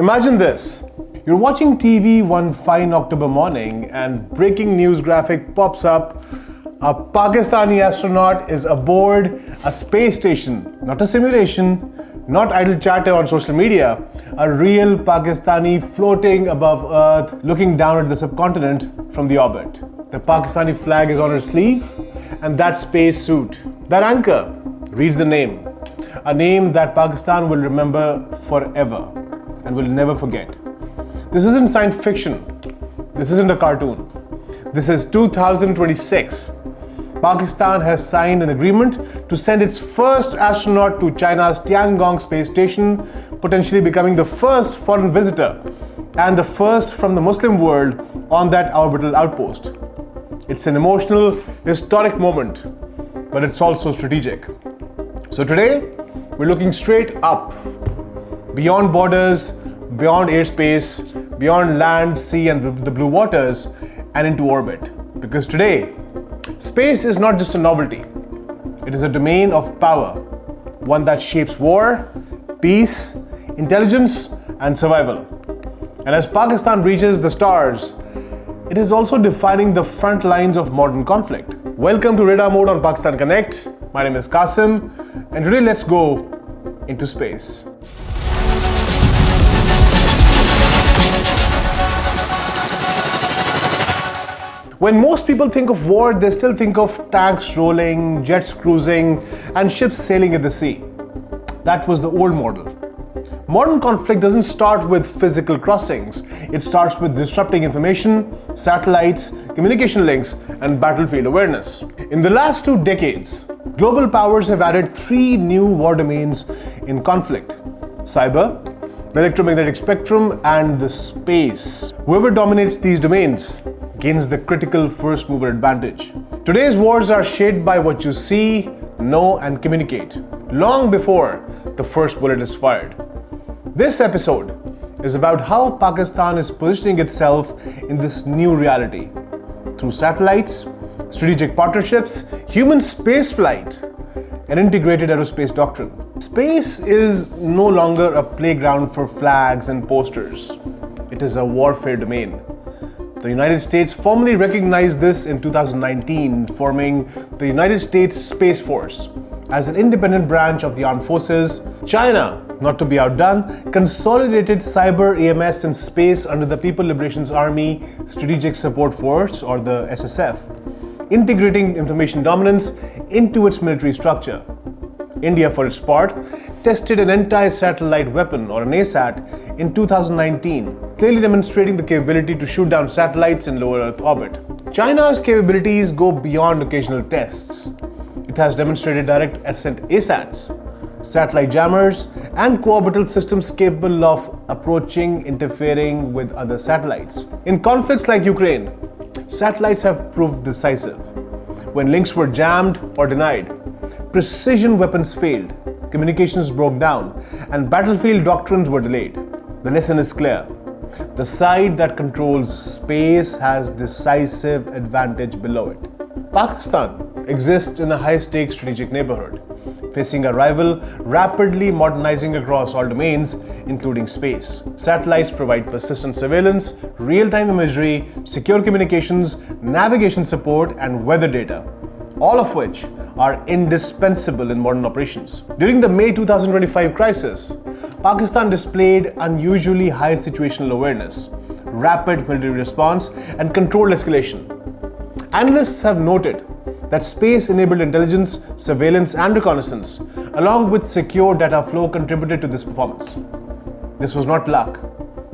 Imagine this. You're watching TV one fine October morning and breaking news graphic pops up. A Pakistani astronaut is aboard a space station. Not a simulation, not idle chatter on social media. A real Pakistani floating above Earth, looking down at the subcontinent from the orbit. The Pakistani flag is on her sleeve, and that space suit, that anchor, reads the name. A name that Pakistan will remember forever and will never forget. This isn't science fiction. This isn't a cartoon. This is 2026. Pakistan has signed an agreement to send its first astronaut to China's Tiangong space station, potentially becoming the first foreign visitor and the first from the Muslim world on that orbital outpost. It's an emotional, historic moment, but it's also strategic. So today, we're looking straight up, beyond borders, beyond airspace, beyond land, sea, and the blue waters, and into orbit. Because today, space is not just a novelty. It is a domain of power, one that shapes war, peace, intelligence, and survival. And as Pakistan reaches the stars, it is also defining the front lines of modern conflict. Welcome to Radar Mode on Pakistan Connect. My name is Qasim, and today let's go into space. When most people think of war, they still think of tanks rolling, jets cruising, and ships sailing at the sea. That was the old model. Modern conflict doesn't start with physical crossings. It starts with disrupting information, satellites, communication links, and battlefield awareness. In the last 2 decades, global powers have added 3 new war domains in conflict: cyber, the electromagnetic spectrum, and the space. Whoever dominates these domains gains the critical first mover advantage. Today's wars are shaped by what you see, know, and communicate, long before the first bullet is fired. This episode is about how Pakistan is positioning itself in this new reality through satellites, strategic partnerships, human spaceflight, and integrated aerospace doctrine. Space is no longer a playground for flags and posters. It is a warfare domain. The United States formally recognized this in 2019, forming the United States Space Force as an independent branch of the armed forces. China, not to be outdone, consolidated cyber EMS in space under the People Liberation's Army Strategic Support Force, or the SSF, integrating information dominance into its military structure. India, for its part, tested an anti-satellite weapon, or an ASAT, in 2019, clearly demonstrating the capability to shoot down satellites in low Earth orbit. China's capabilities go beyond occasional tests. It has demonstrated direct ascent ASATs, satellite jammers, and co-orbital systems capable of approaching, interfering with other satellites. In conflicts like Ukraine, satellites have proved decisive. When links were jammed or denied, precision weapons failed, communications broke down, and battlefield doctrines were delayed. The lesson is clear. The side that controls space has decisive advantage below it. Pakistan exists in a high-stakes strategic neighborhood, facing a rival rapidly modernizing across all domains, including space. Satellites provide persistent surveillance, real-time imagery, secure communications, navigation support, and weather data, all of which are indispensable in modern operations. During the May 2025 crisis, Pakistan displayed unusually high situational awareness, rapid military response, and controlled escalation. Analysts have noted that space-enabled intelligence, surveillance, and reconnaissance, along with secure data flow, contributed to this performance. This was not luck.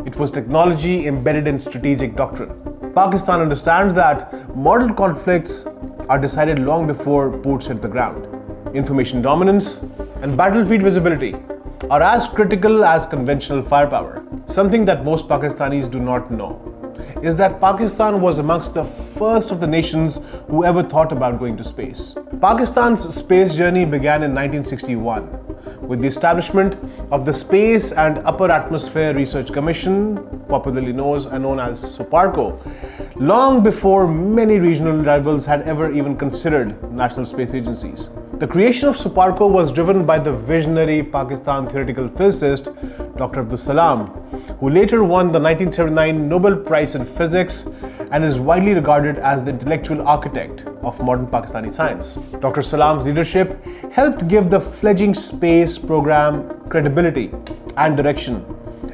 It was technology embedded in strategic doctrine. Pakistan understands that modern conflicts are decided long before boots hit the ground. Information dominance and battlefield visibility are as critical as conventional firepower. Something that most Pakistanis do not know is that Pakistan was amongst the first of the nations who ever thought about going to space. Pakistan's space journey began in 1961 with the establishment of the Space and Upper Atmosphere Research Commission, popularly known as SUPARCO, long before many regional rivals had ever even considered national space agencies. The creation of SUPARCO was driven by the visionary Pakistan theoretical physicist Dr. Abdul Salam, who later won the 1979 Nobel Prize in Physics and is widely regarded as the intellectual architect of modern Pakistani science. Dr. Salam's leadership helped give the fledgling space program credibility and direction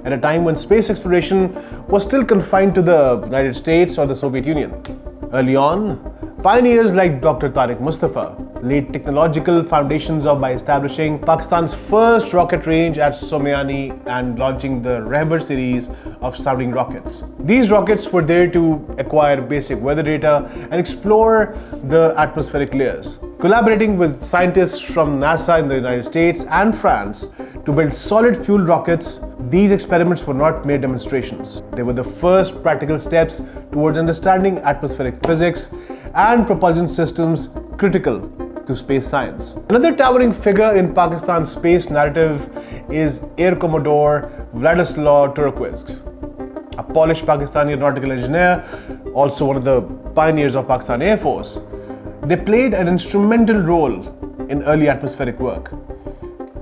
at a time when space exploration was still confined to the United States or the Soviet Union. Early on, pioneers like Dr. Tariq Mustafa laid technological foundations by establishing Pakistan's first rocket range at Somiani and launching the Rehbar series of sounding rockets. These rockets were there to acquire basic weather data and explore the atmospheric layers. Collaborating with scientists from NASA in the United States and France to build solid fuel rockets, these experiments were not mere demonstrations. They were the first practical steps towards understanding atmospheric physics and propulsion systems critical to space science. Another towering figure in Pakistan's space narrative is Air Commodore Vladislav Turquist, a polished Pakistani aeronautical engineer, also one of the pioneers of Pakistan Air Force. They played an instrumental role in early atmospheric work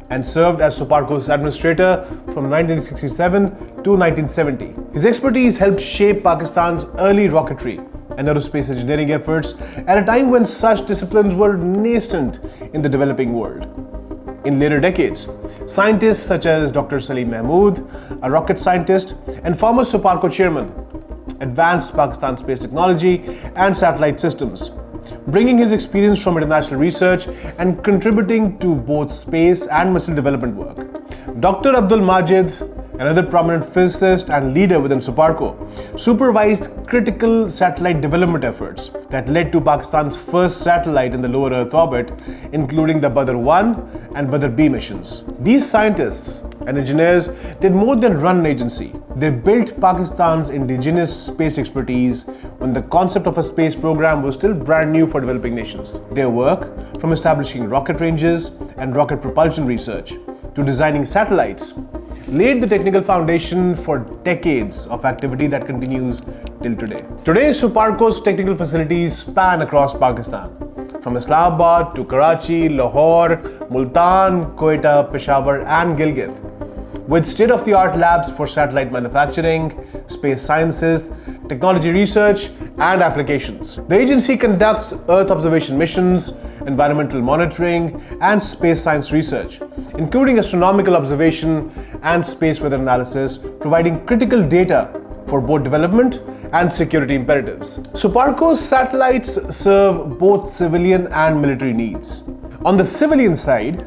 and served as SUPARCO's administrator from 1967 to 1970. His expertise helped shape Pakistan's early rocketry and aerospace engineering efforts at a time when such disciplines were nascent in the developing world. In later decades, scientists such as Dr. Salim Mahmood, a rocket scientist and former SUPARCO chairman, advanced Pakistan's space technology and satellite systems, bringing his experience from international research and contributing to both space and missile development work. Dr. Abdul Majid, another prominent physicist and leader within SUPARCO, supervised critical satellite development efforts that led to Pakistan's first satellite in the lower Earth orbit, including the Badr 1 and Badr B missions. These scientists and engineers did more than run an agency. They built Pakistan's indigenous space expertise when the concept of a space program was still brand new for developing nations. Their work, from establishing rocket ranges and rocket propulsion research to designing satellites, laid the technical foundation for decades of activity that continues till today. Today, SUPARCO's technical facilities span across Pakistan, from Islamabad to Karachi, Lahore, Multan, Quetta, Peshawar and Gilgit, with state-of-the-art labs for satellite manufacturing, space sciences, technology research and applications. The agency conducts Earth observation missions, environmental monitoring and space science research, including astronomical observation and space weather analysis, providing critical data for both development and security imperatives. SUPARCO's satellites serve both civilian and military needs. On the civilian side,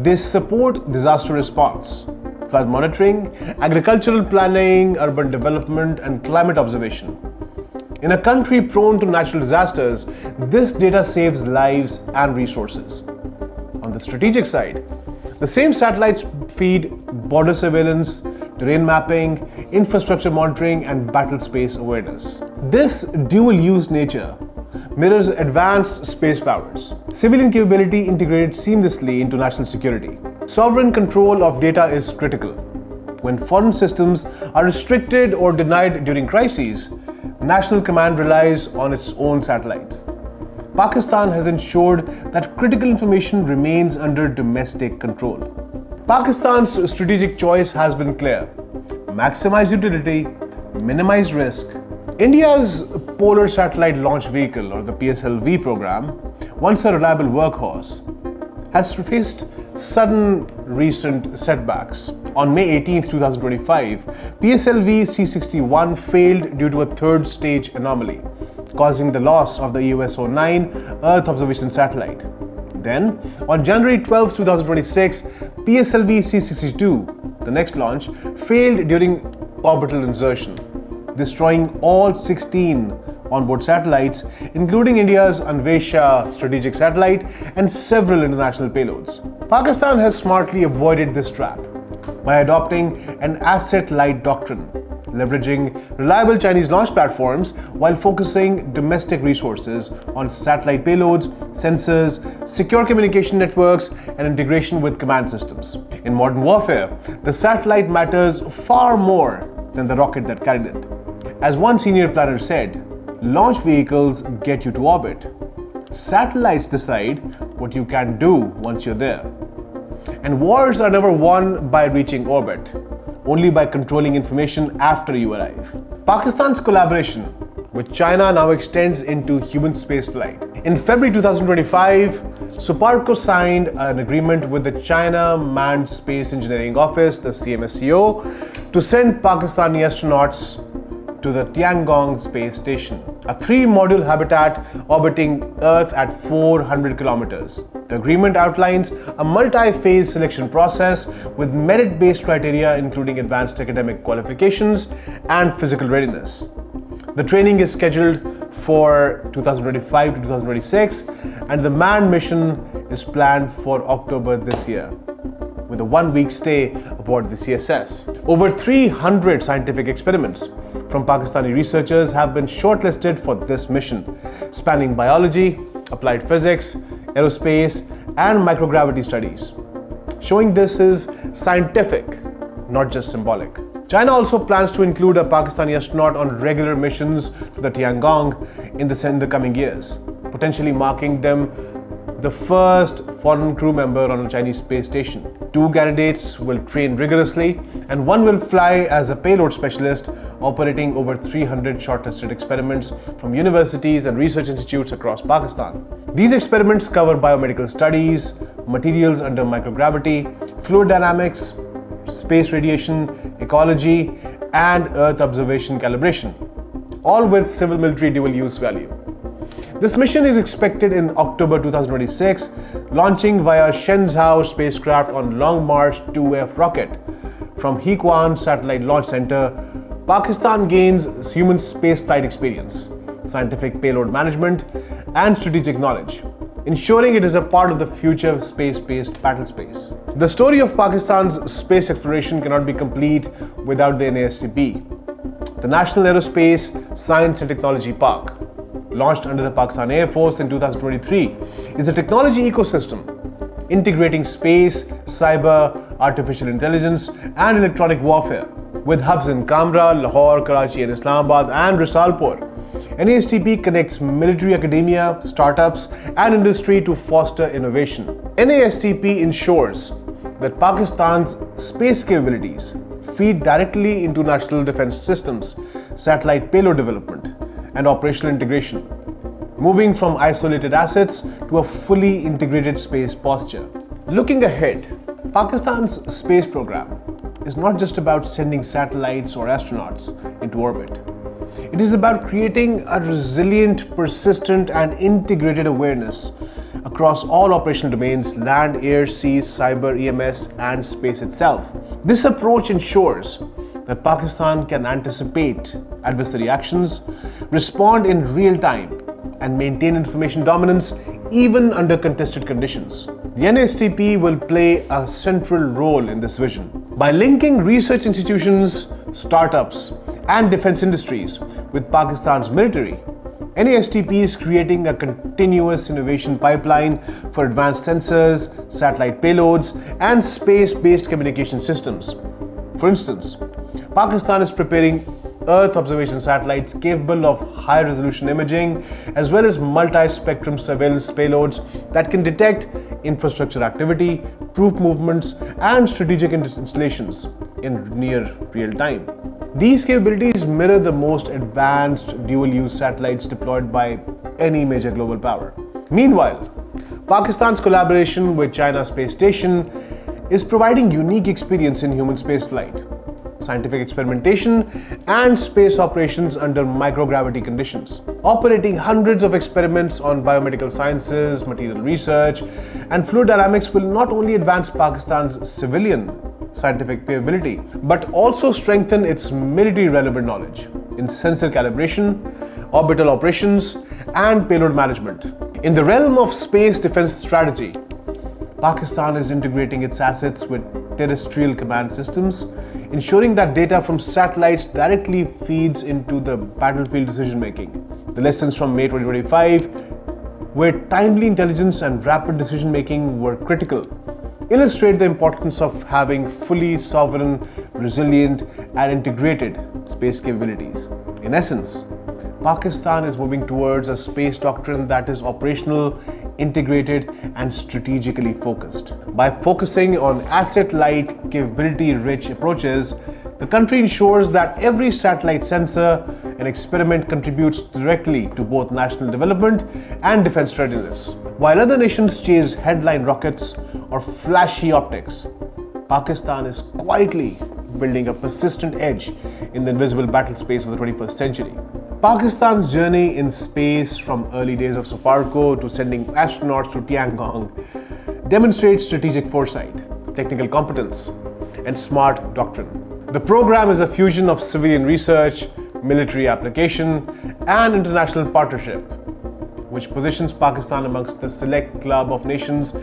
they support disaster response, flood monitoring, agricultural planning, urban development, and climate observation. In a country prone to natural disasters, this data saves lives and resources. On the strategic side, the same satellites feed border surveillance, terrain mapping, infrastructure monitoring, and battle space awareness. This dual-use nature mirrors advanced space powers. Civilian capability integrated seamlessly into national security. Sovereign control of data is critical. When foreign systems are restricted or denied during crises, national command relies on its own satellites. Pakistan has ensured that critical information remains under domestic control. Pakistan's strategic choice has been clear: maximize utility, minimize risk. India's Polar Satellite Launch Vehicle, or the PSLV program, once a reliable workhorse, has faced sudden recent setbacks. On May 18, 2025, PSLV C-61 failed due to a third stage anomaly, causing the loss of the EOS-09 Earth observation satellite. Then, on January 12, 2026, PSLV C-62, the next launch, failed during orbital insertion, destroying all 16 onboard satellites, including India's Anvesha strategic satellite and several international payloads. Pakistan has smartly avoided this trap by adopting an asset-light doctrine, leveraging reliable Chinese launch platforms while focusing domestic resources on satellite payloads, sensors, secure communication networks, and integration with command systems. In modern warfare, the satellite matters far more than the rocket that carried it. As one senior planner said, launch vehicles get you to orbit. Satellites decide what you can do once you're there. And wars are never won by reaching orbit, only by controlling information after you arrive. Pakistan's collaboration with China now extends into human spaceflight. In February 2025, SUPARCO signed an agreement with the China Manned Space Engineering Office, the CMSCO, to send Pakistani astronauts to the Tiangong space station, a 3-module habitat orbiting Earth at 400 kilometers. The agreement outlines a multi-phase selection process with merit-based criteria including advanced academic qualifications and physical readiness. The training is scheduled for 2025 to 2026, and the manned mission is planned for October this year, with a 1-week stay aboard the CSS. Over 300 scientific experiments from Pakistani researchers have been shortlisted for this mission, spanning biology, applied physics, aerospace, and microgravity studies, showing this is scientific, not just symbolic. China also plans to include a Pakistani astronaut on regular missions to the Tiangong in the coming years, potentially marking them the first foreign crew member on a Chinese space station. 2 candidates will train rigorously, and 1 will fly as a payload specialist, operating over 300 shortlisted experiments from universities and research institutes across Pakistan. These experiments cover biomedical studies, materials under microgravity, fluid dynamics, space radiation, ecology, and Earth observation calibration, all with civil-military dual-use value. This mission is expected in October 2026, launching via Shenzhou spacecraft on Long March 2F rocket. From Hikwan Satellite Launch Center, Pakistan gains human spaceflight experience, scientific payload management, and strategic knowledge, ensuring it is a part of the future space-based battle space. The story of Pakistan's space exploration cannot be complete without the NASTP, the National Aerospace Science and Technology Park. Launched under the Pakistan Air Force in 2023, is a technology ecosystem integrating space, cyber, artificial intelligence, and electronic warfare. With hubs in Kamra, Lahore, Karachi, and Islamabad, and Risalpur, NASTP connects military academia, startups, and industry to foster innovation. NASTP ensures that Pakistan's space capabilities feed directly into national defense systems, satellite payload development, and operational integration, moving from isolated assets to a fully integrated space posture. Looking ahead, Pakistan's space program is not just about sending satellites or astronauts into orbit. It is about creating a resilient, persistent, and integrated awareness across all operational domains: land, air, sea, cyber, EMS, and space itself. This approach ensures that Pakistan can anticipate adversary actions, respond in real time, and maintain information dominance even under contested conditions. The NASTP will play a central role in this vision. By linking research institutions, startups, and defense industries with Pakistan's military, NASTP is creating a continuous innovation pipeline for advanced sensors, satellite payloads, and space-based communication systems. For instance, Pakistan is preparing Earth observation satellites capable of high-resolution imaging, as well as multi-spectrum surveillance payloads that can detect infrastructure activity, troop movements, and strategic installations in near real time. These capabilities mirror the most advanced dual-use satellites deployed by any major global power. Meanwhile, Pakistan's collaboration with China Space Station is providing unique experience in human spaceflight, scientific experimentation, and space operations under microgravity conditions. Operating hundreds of experiments on biomedical sciences, material research, and fluid dynamics will not only advance Pakistan's civilian scientific capability, but also strengthen its military relevant knowledge in sensor calibration, orbital operations, and payload management. In the realm of space defense strategy, Pakistan is integrating its assets with terrestrial command systems, ensuring that data from satellites directly feeds into the battlefield decision-making. The lessons from May 2025, where timely intelligence and rapid decision-making were critical, illustrate the importance of having fully sovereign, resilient, and integrated space capabilities. In essence, Pakistan is moving towards a space doctrine that is operational, integrated, and strategically focused. By focusing on asset-light, capability-rich approaches, The country ensures that every satellite sensor and experiment contributes directly to both national development and defense readiness. While other nations chase headline rockets or flashy optics, Pakistan is quietly building a persistent edge in the invisible battle space of the 21st century. Pakistan's journey in space, from early days of SUPARCO to sending astronauts to Tiangong, demonstrates strategic foresight, technical competence, and smart doctrine. The program is a fusion of civilian research, military application, and international partnership, which positions Pakistan amongst the select club of nations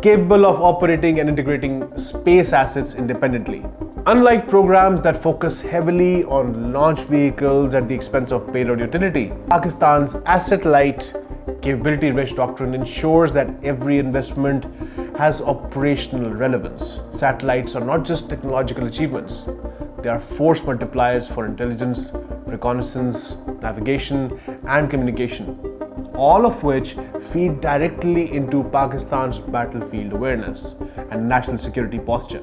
capable of operating and integrating space assets independently. Unlike programs that focus heavily on launch vehicles at the expense of payload utility, Pakistan's asset-light, capability-rich doctrine ensures that every investment has operational relevance. Satellites are not just technological achievements, they are force multipliers for intelligence, reconnaissance, navigation, and communication, all of which feed directly into Pakistan's battlefield awareness and national security posture.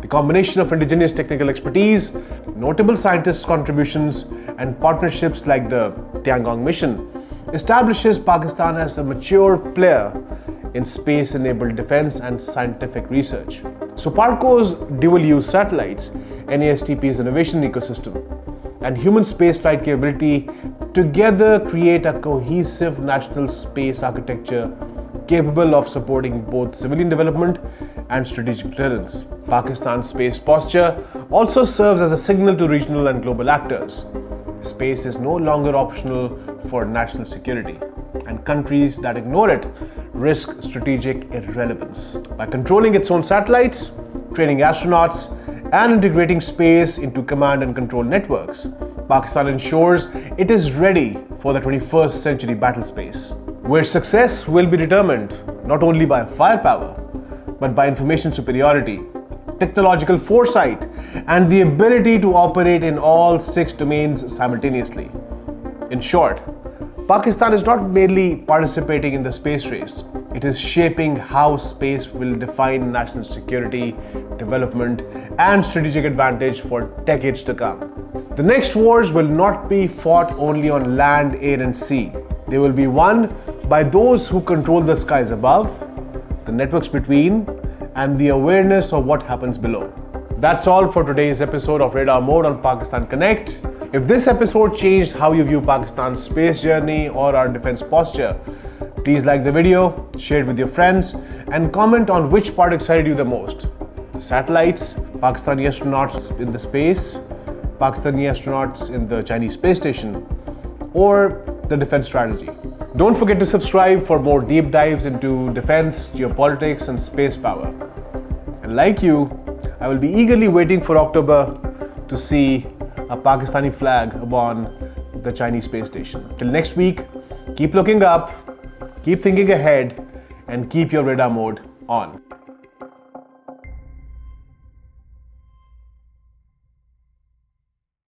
The combination of indigenous technical expertise, notable scientists' contributions, and partnerships like the Tiangong mission establishes Pakistan as a mature player in space-enabled defense and scientific research. SUPARCO's dual-use satellites, NASTP's innovation ecosystem, and human spaceflight capability together create a cohesive national space architecture capable of supporting both civilian development and strategic deterrence. Pakistan's space posture also serves as a signal to regional and global actors. Space is no longer optional for national security, and countries that ignore it risk strategic irrelevance. By controlling its own satellites, training astronauts, and integrating space into command and control networks, Pakistan ensures it is ready for the 21st century battle space, where success will be determined not only by firepower, but by information superiority, technological foresight, and the ability to operate in all 6 domains simultaneously. In short, Pakistan is not merely participating in the space race, it is shaping how space will define national security, development, and strategic advantage for decades to come. The next wars will not be fought only on land, air, and sea. They will be won by those who control the skies above, the networks between, and the awareness of what happens below. That's all for today's episode of Radar Mode on Pakistan Connect. If this episode changed how you view Pakistan's space journey or our defense posture, please like the video, share it with your friends, and comment on which part excited you the most. Satellites, Pakistani astronauts in the space, Pakistani astronauts in the Chinese space station, or the defense strategy. Don't forget to subscribe for more deep dives into defense, geopolitics, and space power. And like you, I will be eagerly waiting for October to see a Pakistani flag upon the Chinese space station. Till next week, keep looking up, keep thinking ahead, and keep your radar mode on.